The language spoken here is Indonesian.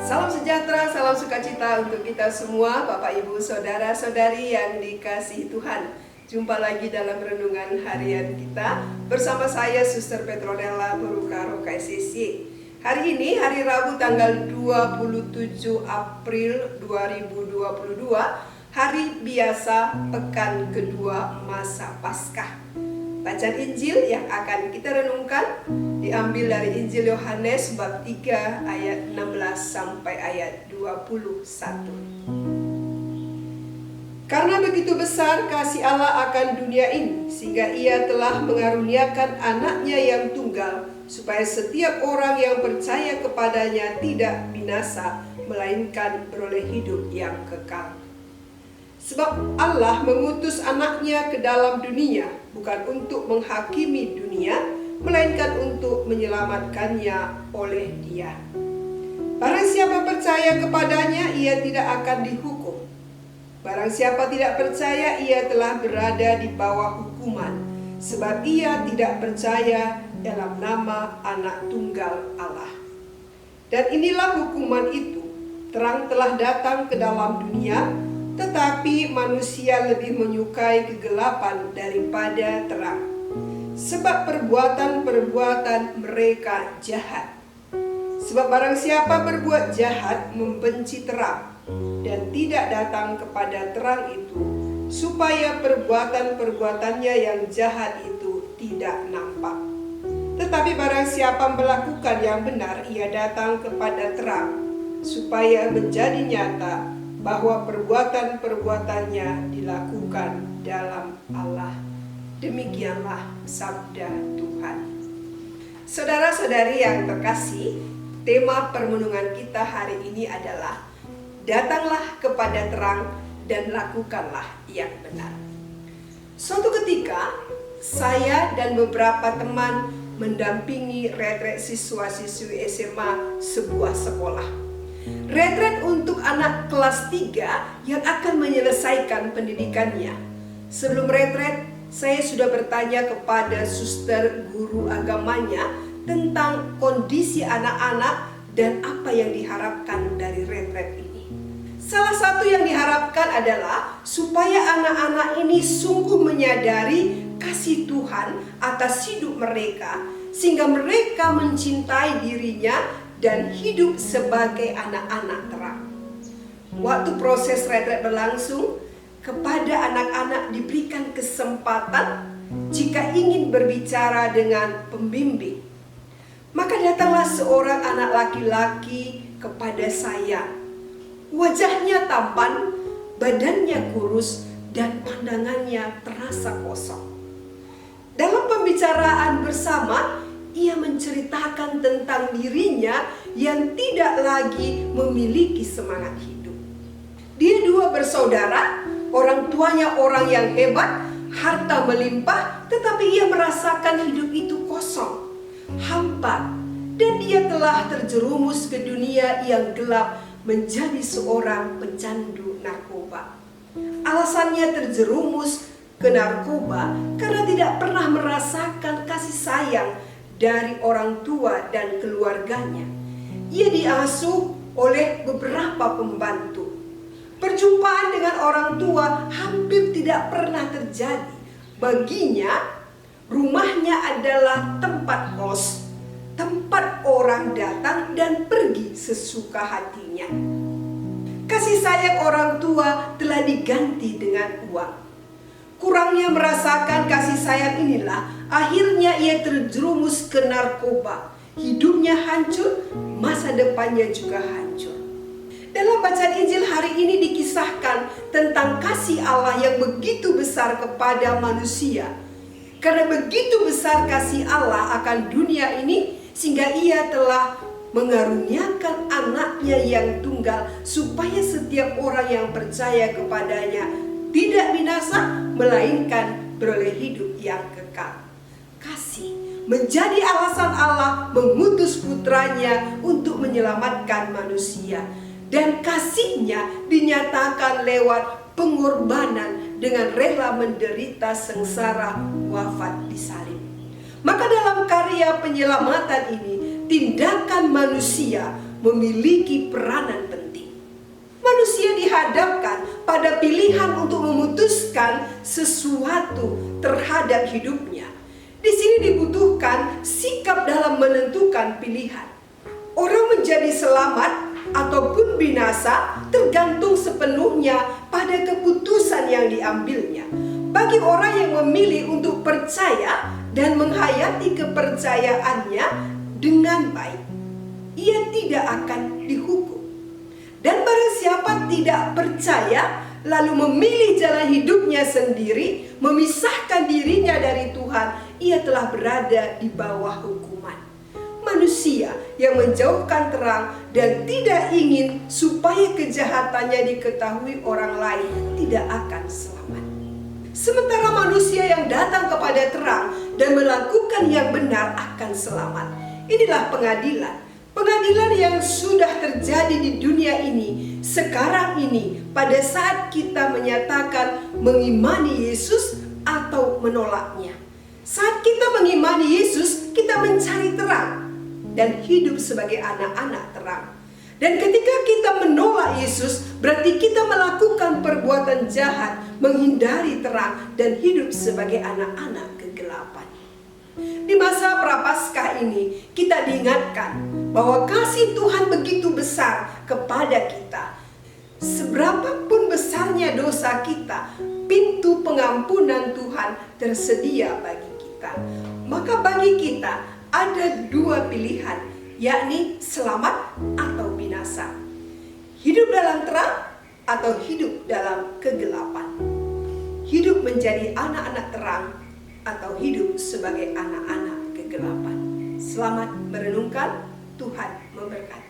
Salam sejahtera, salam sukacita untuk kita semua, Bapak, Ibu, Saudara-saudari yang dikasihi Tuhan. Jumpa lagi dalam renungan harian kita bersama saya, Suster Petronella Perukaro KSSY. Hari ini, hari Rabu tanggal 27 April 2022, hari biasa pekan kedua masa Paskah. Bacaan Injil yang akan kita renungkan diambil dari Injil Yohanes bab 3 ayat 16 sampai ayat 21. Karena begitu besar kasih Allah akan dunia ini, sehingga Ia telah mengaruniakan anaknya yang tunggal, supaya setiap orang yang percaya kepadanya tidak binasa, melainkan beroleh hidup yang kekal. Sebab Allah mengutus anaknya ke dalam dunia, bukan untuk menghakimi dunia, melainkan untuk menyelamatkannya oleh Dia. Barang siapa percaya kepadanya, ia tidak akan dihukum. Barang siapa tidak percaya, ia telah berada di bawah hukuman, sebab ia tidak percaya dalam nama Anak Tunggal Allah. Dan inilah hukuman itu, terang telah datang ke dalam dunia, tetapi manusia lebih menyukai kegelapan daripada terang, sebab perbuatan-perbuatan mereka jahat. Sebab barang siapa berbuat jahat membenci terang, dan tidak datang kepada terang itu, supaya perbuatan-perbuatannya yang jahat itu tidak nampak. Tetapi barang siapa melakukan yang benar, ia datang kepada terang, supaya menjadi nyata bahwa perbuatan-perbuatannya dilakukan dalam Allah. Demikianlah sabda Tuhan. Saudara-saudari yang terkasih, tema permenungan kita hari ini adalah datanglah kepada terang dan lakukanlah yang benar. Suatu ketika, saya dan beberapa teman mendampingi retret siswa-siswi SMA sebuah sekolah. Retret untuk anak kelas 3 yang akan menyelesaikan pendidikannya. Sebelum retret, saya sudah bertanya kepada suster guru agamanya tentang kondisi anak-anak dan apa yang diharapkan dari retret ini. Salah satu yang diharapkan adalah supaya anak-anak ini sungguh menyadari kasih Tuhan atas hidup mereka, sehingga mereka mencintai dirinya dan hidup sebagai anak-anak terang. Waktu proses retret berlangsung, kepada anak-anak diberikan kesempatan jika ingin berbicara dengan pembimbing. Maka datanglah seorang anak laki-laki kepada saya. Wajahnya tampan, badannya kurus, dan pandangannya terasa kosong. Dalam pembicaraan bersama, ia menceritakan tentang dirinya yang tidak lagi memiliki semangat hidup. Dia dua bersaudara, orang tuanya orang yang hebat, harta melimpah, tetapi ia merasakan hidup itu kosong, hampa, dan dia telah terjerumus ke dunia yang gelap menjadi seorang pecandu narkoba. Alasannya terjerumus ke narkoba karena tidak pernah merasakan kasih sayang dari orang tua dan keluarganya. Ia diasuh oleh beberapa pembantu. Perjumpaan dengan orang tua hampir tidak pernah terjadi. Baginya, rumahnya adalah tempat kos, tempat orang datang dan pergi sesuka hatinya. Kasih sayang orang tua telah diganti dengan uang. Kurangnya merasakan kasih sayang inilah akhirnya ia terjerumus ke narkoba. Hidupnya hancur, masa depannya juga hancur. Dalam bacaan Injil hari ini dikisahkan tentang kasih Allah yang begitu besar kepada manusia. Karena begitu besar kasih Allah akan dunia ini, sehingga ia telah mengaruniakan anaknya yang tunggal, supaya setiap orang yang percaya kepadanya tidak binasa, melainkan beroleh hidup yang kekal. Kasih menjadi alasan Allah mengutus putranya untuk menyelamatkan manusia. Dan kasihnya dinyatakan lewat pengorbanan dengan rela menderita sengsara wafat di salib. Maka dalam karya penyelamatan ini tindakan manusia memiliki peranan penting. Manusia dihadapkan pada pilihan untuk memutuskan sesuatu terhadap hidupnya. Di sini dibutuhkan sikap dalam menentukan pilihan. Orang menjadi selamat ataupun binasa tergantung sepenuhnya pada keputusan yang diambilnya. Bagi orang yang memilih untuk percaya dan menghayati kepercayaannya dengan baik, ia tidak akan dihukum. Dan barang siapa tidak percaya lalu memilih jalan hidupnya sendiri, memisahkan dirinya dari Tuhan, ia telah berada di bawah hukuman. Manusia yang menjauhkan terang dan tidak ingin supaya kejahatannya diketahui orang lain tidak akan selamat. Sementara manusia yang datang kepada terang dan melakukan yang benar akan selamat. Inilah pengadilan. Pengadilan yang sudah terjadi di dunia ini, sekarang ini, pada saat kita menyatakan mengimani Yesus atau menolaknya. Saat kita mengimani Yesus, kita mencari terang dan hidup sebagai anak-anak terang. Dan ketika kita menolak Yesus, berarti kita melakukan perbuatan jahat, menghindari terang, dan hidup sebagai anak-anak kegelapan. Di masa Prapaskah ini, kita diingatkan bahwa kasih Tuhan begitu besar kepada kita. Seberapapun besarnya dosa kita, pintu pengampunan Tuhan tersedia bagi kita. Maka bagi kita ada dua pilihan, yakni selamat atau binasa. Hidup dalam terang atau hidup dalam kegelapan. Hidup menjadi anak-anak terang atau hidup sebagai anak-anak kegelapan. Selamat merenungkan, Tuhan memberkati.